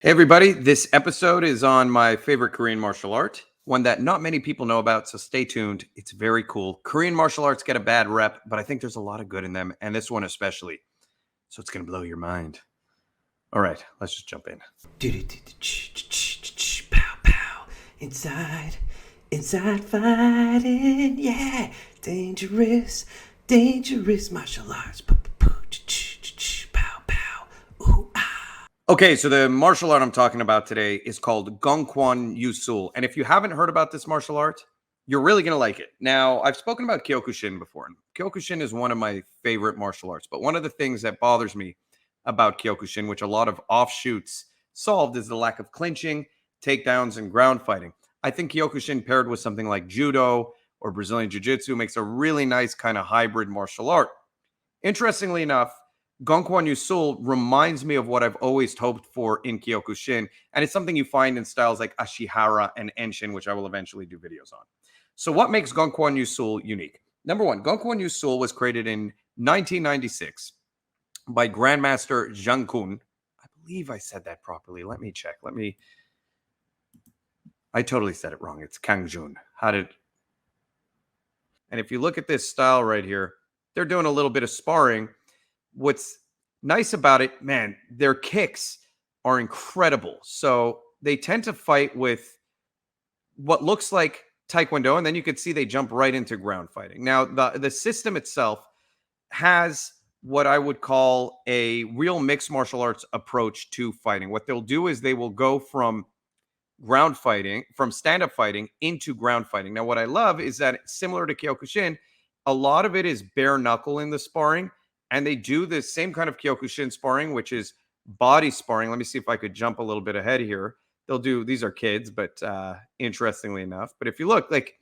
Hey, everybody. This episode is on my favorite Korean martial art, one that not many people know about. So stay tuned. It's very cool. Korean martial arts get a bad rep, but I think there's a lot of good in them, and this one especially. So it's going to blow your mind. All right, let's just jump in. Pow pow. Inside, inside fighting, yeah. Dangerous, dangerous martial arts. Pow pow. Ooh ah. Okay, so the martial art I'm talking about today is called Gongkwon Yusul. And if you haven't heard about this martial art, you're really going to like it. Now, I've spoken about Kyokushin before, and Kyokushin is one of my favorite martial arts. But one of the things that bothers me about Kyokushin, which a lot of offshoots solved, is the lack of clinching, takedowns, and ground fighting. I think Kyokushin paired with something like Judo or Brazilian Jiu Jitsu makes a really nice kind of hybrid martial art. Interestingly enough, Gongkwon Yusul reminds me of what I've always hoped for in Kyokushin, and it's something you find in styles like Ashihara and Enshin, which I will eventually do videos on. So, what makes Gongkwon Yusul unique? Number one, Gongkwon Yusul was created in 1996 by Grandmaster Zhang Kun. I believe I said that properly. Let me check. I totally said it wrong. It's Kang Jun. And if you look at this style right here, they're doing a little bit of sparring. What's nice about it, man, their kicks are incredible. So they tend to fight with what looks like Taekwondo, and then you could see they jump right into ground fighting. Now, the system itself has what I would call a real mixed martial arts approach to fighting. What they'll do is they will go from ground fighting, from stand-up fighting into ground fighting. Now, what I love is that similar to Kyokushin, a lot of it is bare knuckle in the sparring, and they do the same kind of Kyokushin sparring, which is body sparring. Let me see if I could jump a little bit ahead here. They'll do, these are kids, but interestingly enough, but if you look, like,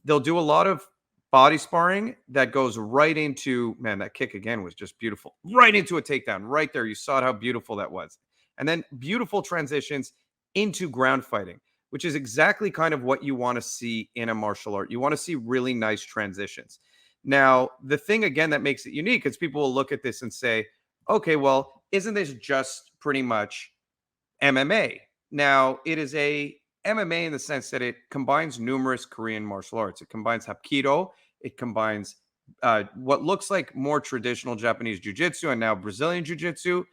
they'll do a lot of body sparring that goes right into, man, that kick again was just beautiful, right into a takedown right there. You saw how beautiful that was. And then beautiful transitions into ground fighting, which is exactly kind of what you want to see in a martial art. You want to see really nice transitions. Now, the thing again that makes it unique is people will look at this and say, okay, well, isn't this just pretty much MMA? Now, it is a MMA in the sense that it combines numerous Korean martial arts. It combines Hapkido, it combines what looks like more traditional Japanese jiu-jitsu and now Brazilian jiu-jitsu,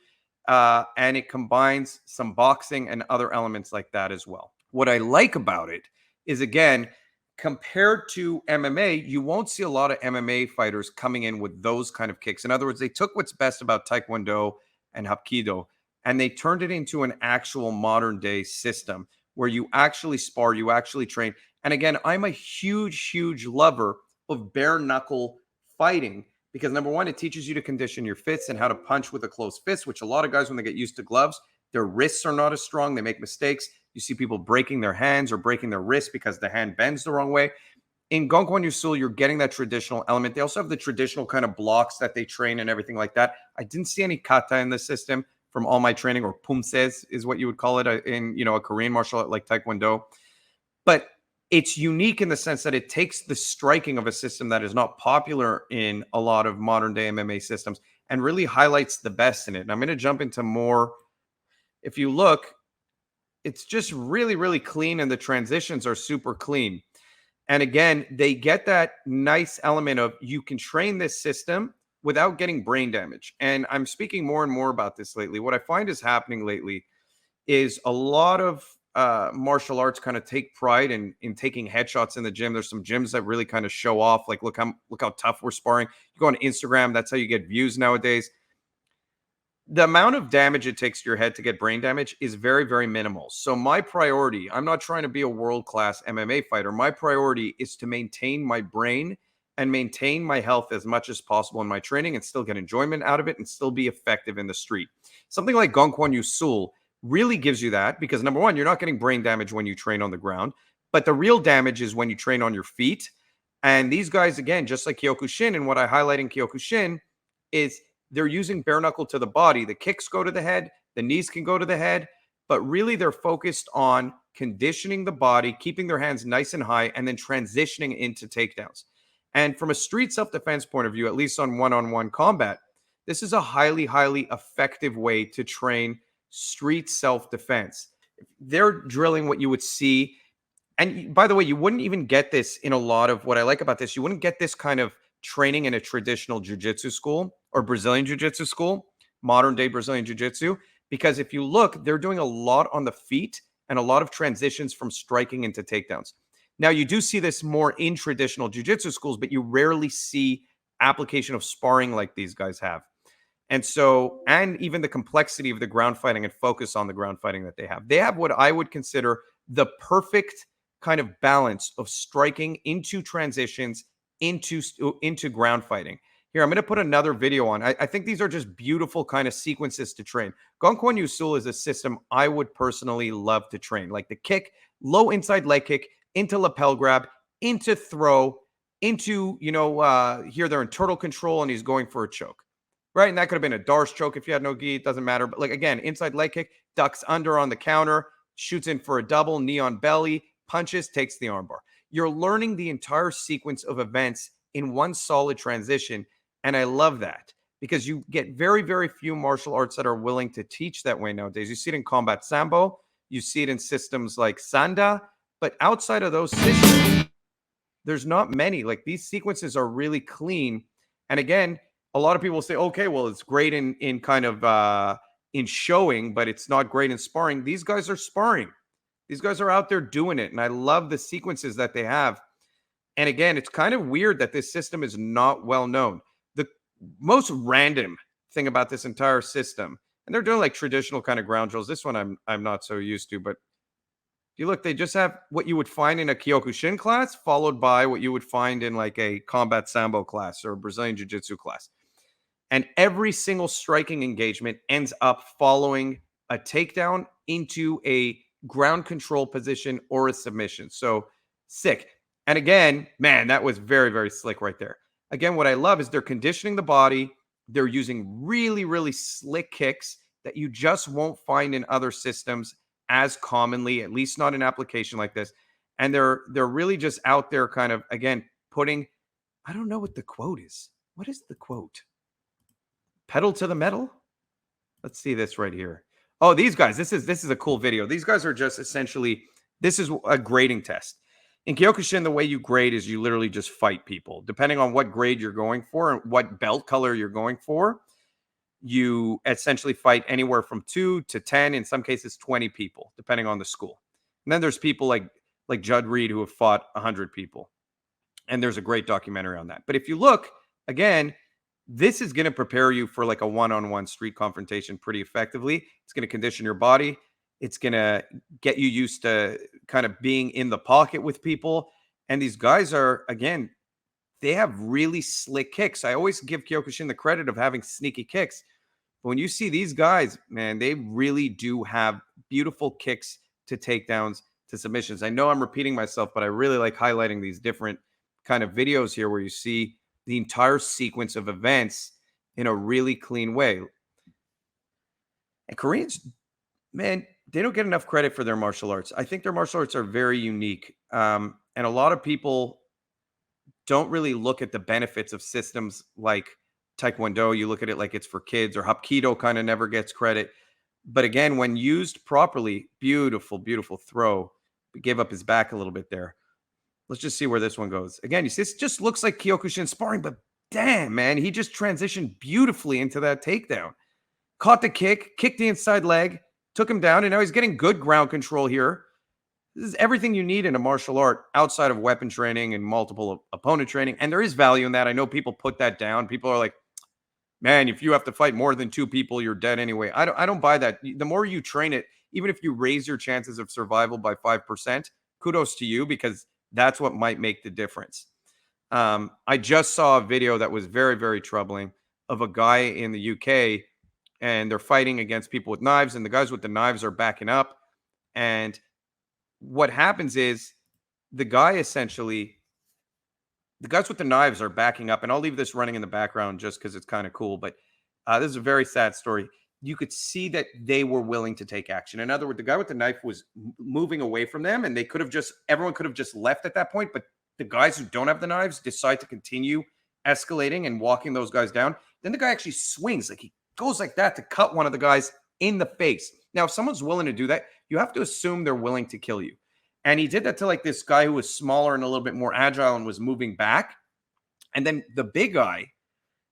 and it combines some boxing and other elements like that as well. What I like about it is, again, compared to MMA, you won't see a lot of MMA fighters coming in with those kind of kicks. In other words, they took what's best about Taekwondo and Hapkido and they turned it into an actual modern day system where you actually spar, you actually train. And again, I'm a huge, huge lover of bare knuckle fighting because number one, it teaches you to condition your fists and how to punch with a closed fist, which a lot of guys, when they get used to gloves, their wrists are not as strong. They make mistakes. You see people breaking their hands or breaking their wrists because the hand bends the wrong way. In Gongkwon Yusul, you're getting that traditional element. They also have the traditional kind of blocks that they train and everything like that. I didn't see any kata in the system from all my training, or pumses is what you would call it in, a Korean martial art like Taekwondo. But it's unique in the sense that it takes the striking of a system that is not popular in a lot of modern day MMA systems and really highlights the best in it. And I'm going to jump into more. If you look, it's just really, really clean, and the transitions are super clean. And again, they get that nice element of you can train this system without getting brain damage. And I'm speaking more and more about this lately. What I find is happening lately is a lot of martial arts kind of take pride in taking headshots in the gym. There's some gyms that really kind of show off, like look how tough we're sparring. You go on Instagram, that's how you get views nowadays. The amount of damage it takes to your head to get brain damage is very, very minimal. So my priority, I'm not trying to be a world-class MMA fighter. My priority is to maintain my brain and maintain my health as much as possible in my training and still get enjoyment out of it and still be effective in the street. Something like Gongkwon Yusul really gives you that because number one, you're not getting brain damage when you train on the ground, but the real damage is when you train on your feet. And these guys, again, just like Kyokushin, and what I highlight in Kyokushin is they're using bare knuckle to the body. The kicks go to the head, the knees can go to the head, but really they're focused on conditioning the body, keeping their hands nice and high, and then transitioning into takedowns. And from a street self-defense point of view, at least on one-on-one combat, this is a highly, highly effective way to train street self-defense. They're drilling what you would see. And by the way, you wouldn't even get this in a lot of what I like about this. You wouldn't get this kind of training in a traditional jiu-jitsu school or Brazilian jiu-jitsu school, modern day Brazilian jiu-jitsu, because if you look, they're doing a lot on the feet and a lot of transitions from striking into takedowns. Now, you do see this more in traditional jiu-jitsu schools, but you rarely see application of sparring like these guys have. And so, and even the complexity of the ground fighting and focus on the ground fighting that they have. They have what I would consider the perfect kind of balance of striking into transitions into ground fighting. Here, I'm going to put another video on. I think these are just beautiful kind of sequences to train. Gongguan Yusul is a system I would personally love to train. Like the kick, low inside leg kick, into lapel grab, into throw, into, here they're in turtle control and he's going for a choke. Right? And that could have been a Darce choke if you had no gi. It doesn't matter. But like, again, inside leg kick, ducks under on the counter, shoots in for a double, knee on belly, punches, takes the armbar. You're learning the entire sequence of events in one solid transition. And I love that because you get very, very few martial arts that are willing to teach that way nowadays. You see it in combat sambo. You see it in systems like Sanda. But outside of those systems, there's not many. Like these sequences are really clean. And again, a lot of people say, okay, well, it's great in kind of in showing, but it's not great in sparring. These guys are sparring. These guys are out there doing it. And I love the sequences that they have. And again, it's kind of weird that this system is not well known. The most random thing about this entire system, and they're doing like traditional kind of ground drills. This one I'm not so used to, but if you look, they just have what you would find in a Kyokushin class, followed by what you would find in like a combat sambo class or a Brazilian jiu-jitsu class. And every single striking engagement ends up following a takedown into a ground control position or a submission. So sick. And again, man, that was very, very slick right there. Again, what I love is they're conditioning the body. They're using really, really slick kicks that you just won't find in other systems as commonly, at least not in application like this. And they're really just out there kind of, again, putting, I don't know what the quote is. What is the quote? Pedal to the metal? Let's see this right here. Oh, these guys, this is a cool video. These guys are just essentially, this is a grading test. In Kyokushin, the way you grade is you literally just fight people. Depending on what grade you're going for and what belt color you're going for, you essentially fight anywhere from 2 to 10, in some cases 20 people, depending on the school. And then there's people like Judd Reed who have fought 100 people. And there's a great documentary on that. But if you look, again, this is going to prepare you for like a one-on-one street confrontation pretty effectively. It's going to condition your body. It's going to get you used to kind of being in the pocket with people. And these guys are, again, they have really slick kicks. I always give Kyokushin the credit of having sneaky kicks. But when you see these guys, man, they really do have beautiful kicks to takedowns, to submissions. I know I'm repeating myself, but I really like highlighting these different kind of videos here where you see the entire sequence of events in a really clean way. And Koreans, man, they don't get enough credit for their martial arts. I think their martial arts are very unique. And a lot of people don't really look at the benefits of systems like Taekwondo. You look at it like it's for kids, or Hapkido kind of never gets credit. But again, when used properly, beautiful, beautiful throw. He gave up his back a little bit there. Let's just see where this one goes. Again, you see, this just looks like Kyokushin sparring, but damn, man, he just transitioned beautifully into that takedown. Caught the kick, kicked the inside leg, took him down, and now he's getting good ground control here. This is everything you need in a martial art outside of weapon training and multiple opponent training. And there is value in that. I know people put that down. People are like, man, if you have to fight more than 2 people, you're dead anyway. I don't buy that. The more you train it, even if you raise your chances of survival by 5%, kudos to you, because that's what might make the difference. I just saw a video that was very, very troubling of a guy in the UK, and they're fighting against people with knives, and the guys with the knives are backing up. And what happens is the guys with the knives are backing up, and I'll leave this running in the background just because it's kind of cool. But this is a very sad story. You could see that they were willing to take action. In other words, the guy with the knife was moving away from them, and everyone could have just left at that point. But the guys who don't have the knives decide to continue escalating and walking those guys down. Then the guy actually swings, like he goes like that to cut one of the guys in the face. Now, if someone's willing to do that, you have to assume they're willing to kill you. And he did that to like this guy who was smaller and a little bit more agile and was moving back. And then the big guy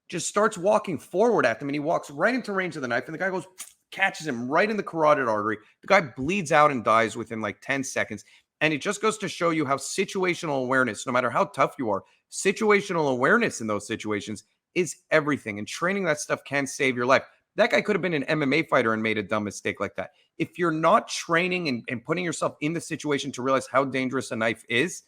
just starts walking forward at them, and he walks right into range of the knife, and the guy goes, catches him right in the carotid artery. The guy bleeds out and dies within like 10 seconds. And it just goes to show you how situational awareness, no matter how tough you are, situational awareness in those situations is everything. And training that stuff can save your life. That guy could have been an MMA fighter and made a dumb mistake like that. If you're not training and putting yourself in the situation to realize how dangerous a knife is,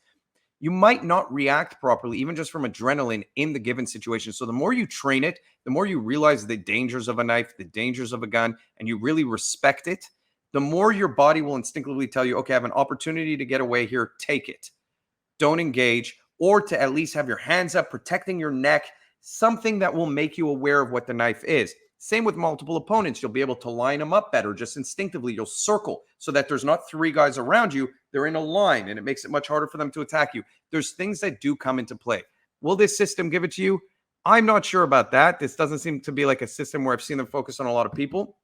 you might not react properly, even just from adrenaline in the given situation. So the more you train it, the more you realize the dangers of a knife, the dangers of a gun, and you really respect it, the more your body will instinctively tell you, okay, I have an opportunity to get away here, take it. Don't engage, or to at least have your hands up, protecting your neck, something that will make you aware of what the knife is. Same with multiple opponents. You'll be able to line them up better. Just instinctively, you'll circle so that there's not three guys around you. They're in a line, and it makes it much harder for them to attack you. There's things that do come into play. Will this system give it to you? I'm not sure about that. This doesn't seem to be like a system where I've seen them focus on a lot of people.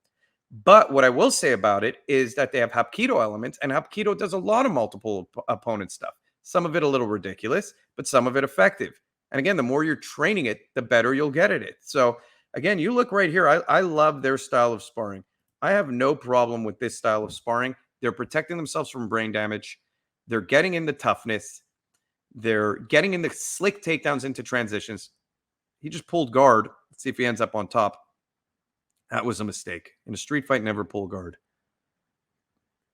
But what I will say about it is that they have Hapkido elements, and Hapkido does a lot of multiple opponent stuff. Some of it a little ridiculous, but some of it effective. And again, the more you're training it, the better you'll get at it. So again, you look right here. I love their style of sparring. I have no problem with this style of sparring. They're protecting themselves from brain damage. They're getting in the toughness. They're getting in the slick takedowns into transitions. He just pulled guard. Let's see if he ends up on top. That was a mistake. In a street fight, never pull guard.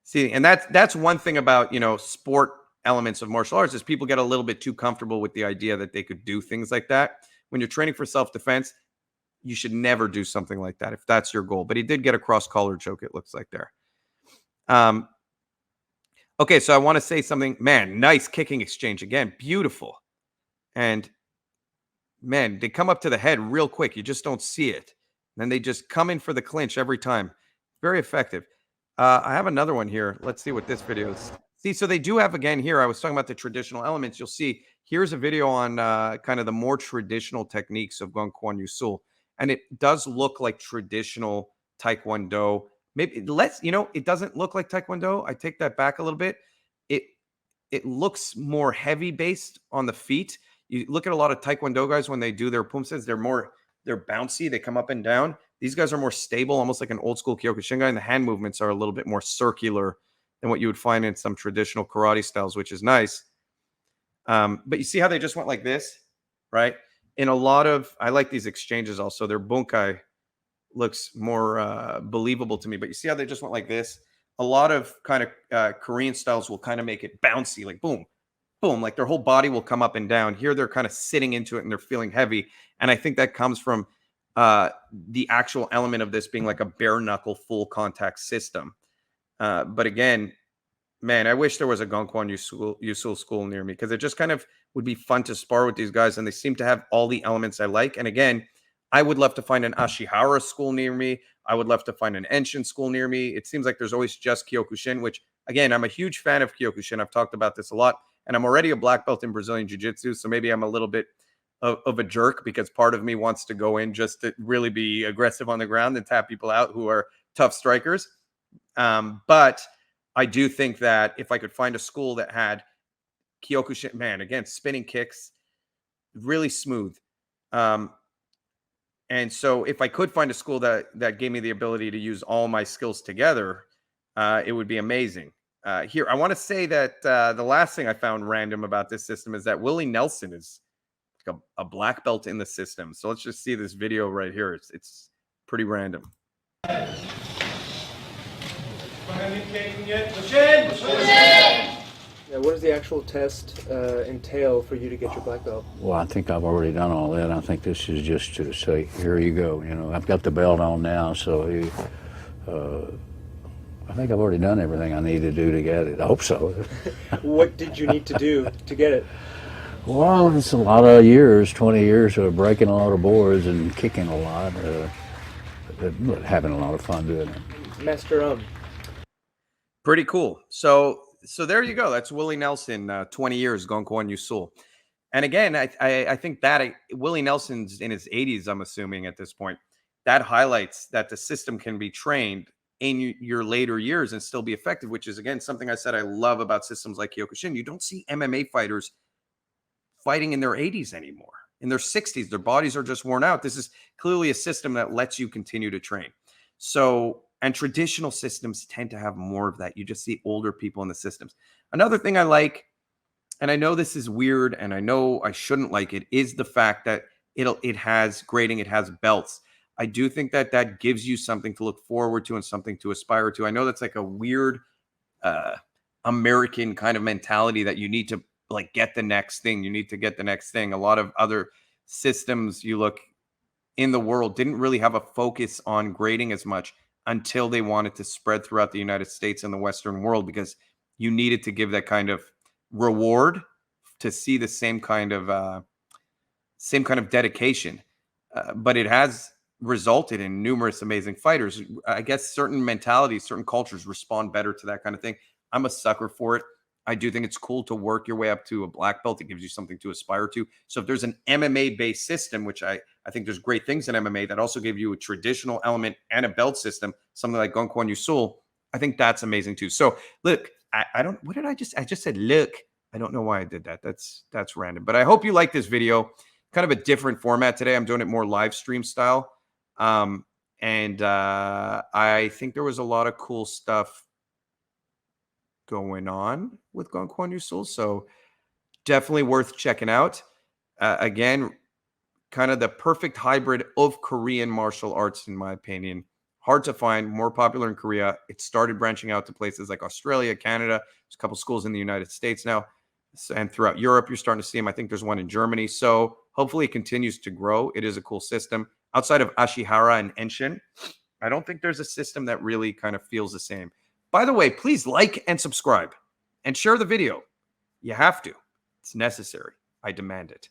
See, and that's one thing about, sport elements of martial arts is people get a little bit too comfortable with the idea that they could do things like that. When you're training for self-defense, you should never do something like that if that's your goal. But he did get a cross-collar choke, it looks like there. Okay, so I want to say something. Man, nice kicking exchange. Again, beautiful. And, man, they come up to the head real quick. You just don't see it. And then they just come in for the clinch every time. Very effective. I have another one here. Let's see what this video is. See, so they do have, again, here, I was talking about the traditional elements. You'll see, here's a video on kind of the more traditional techniques of Gong Kwan Yusul. And it does look like traditional Taekwondo. Maybe it doesn't look like Taekwondo. I take that back a little bit. It looks more heavy based on the feet. You look at a lot of Taekwondo guys when they do their pumsens, they're bouncy. They come up and down. These guys are more stable, almost like an old school Kyokushin guy. And the hand movements are a little bit more circular than what you would find in some traditional karate styles, which is nice. But you see how they just went like this, right? In a lot of, I like these exchanges also. Their bunkai looks more believable to me. But you see how they just went like this? A lot of kind of Korean styles will kind of make it bouncy, like boom, boom, like their whole body will come up and down. Here they're kind of sitting into it and they're feeling heavy. And I think that comes from the actual element of this being like a bare knuckle full contact system. But again, man, I wish there was a Gong Kwan Yusul school near me because it just kind of would be fun to spar with these guys. And they seem to have all the elements I like. And again, I would love to find an Ashihara school near me. I would love to find an Enshin school near me. It seems like there's always just Kyokushin, which again, I'm a huge fan of Kyokushin. I've talked about this a lot. And I'm already a black belt in Brazilian Jiu-Jitsu. So maybe I'm a little bit of a jerk because part of me wants to go in just to really be aggressive on the ground and tap people out who are tough strikers. But I do think that if I could find a school that had Kyokushin, man, again, spinning kicks, really smooth. And so if I could find a school that gave me the ability to use all my skills together, it would be amazing. Here, I want to say that the last thing I found random about this system is that Willie Nelson is like a black belt in the system. So let's just see this video right here. It's pretty random. Yeah, what does the actual test entail for you to get your black belt? Well, I think I've already done all that. I think this is just to say, here you go. I've got the belt on now, so I think I've already done everything I need to do to get it. I hope so. What did you need to do to get it? Well, it's a lot of years, 20 years of breaking a lot of boards and kicking a lot, but having a lot of fun doing it. Master Pretty cool. So there you go. That's Willie Nelson, 20 years, Gong Kwan Yusul. And again, I think that Willie Nelson's in his 80s, I'm assuming at this point. that highlights that the system can be trained in your later years and still be effective, which is, again, something I said I love about systems like Kyokushin. You don't see MMA fighters fighting in their 80s anymore, in their 60s. Their bodies are just worn out. This is clearly a system that lets you continue to train. So, and traditional systems tend to have more of that. You just see older people in the systems. Another thing I like, and I know this is weird and I know I shouldn't like it, is the fact that it has grading, it has belts. I do think that that gives you something to look forward to and something to aspire to. I know that's like a weird American kind of mentality that you need to like get the next thing. You need to get the next thing. A lot of other systems you look in the world didn't really have a focus on grading as much until they wanted to spread throughout the United States and the Western world, because you needed to give that kind of reward to see the same kind of dedication. But it has resulted in numerous amazing fighters. I guess certain mentalities, certain cultures respond better to that kind of thing. I'm a sucker for it. I do think it's cool to work your way up to a black belt. It gives you something to aspire to. So if there's an MMA-based system, which I think there's great things in MMA that also give you a traditional element and a belt system, something like Gongkwon Yusul, I think that's amazing too. So look, I don't, what did I just said, look, I don't know why I did that. That's random, but I hope you like this video. Kind of a different format today. I'm doing it more live stream style. I think there was a lot of cool stuff going on with Gongkwon Yusul, so definitely worth checking out. Again, kind of the perfect hybrid of Korean martial arts, in my opinion. Hard to find, more popular in Korea. It started branching out to places like Australia, Canada. There's a couple schools in the United States now, and throughout Europe, you're starting to see them. I think there's one in Germany. So hopefully it continues to grow. It is a cool system. Outside of Ashihara and Enshin, I don't think there's a system that really kind of feels the same. By the way, please like and subscribe and share the video. You have to. It's necessary. I demand it.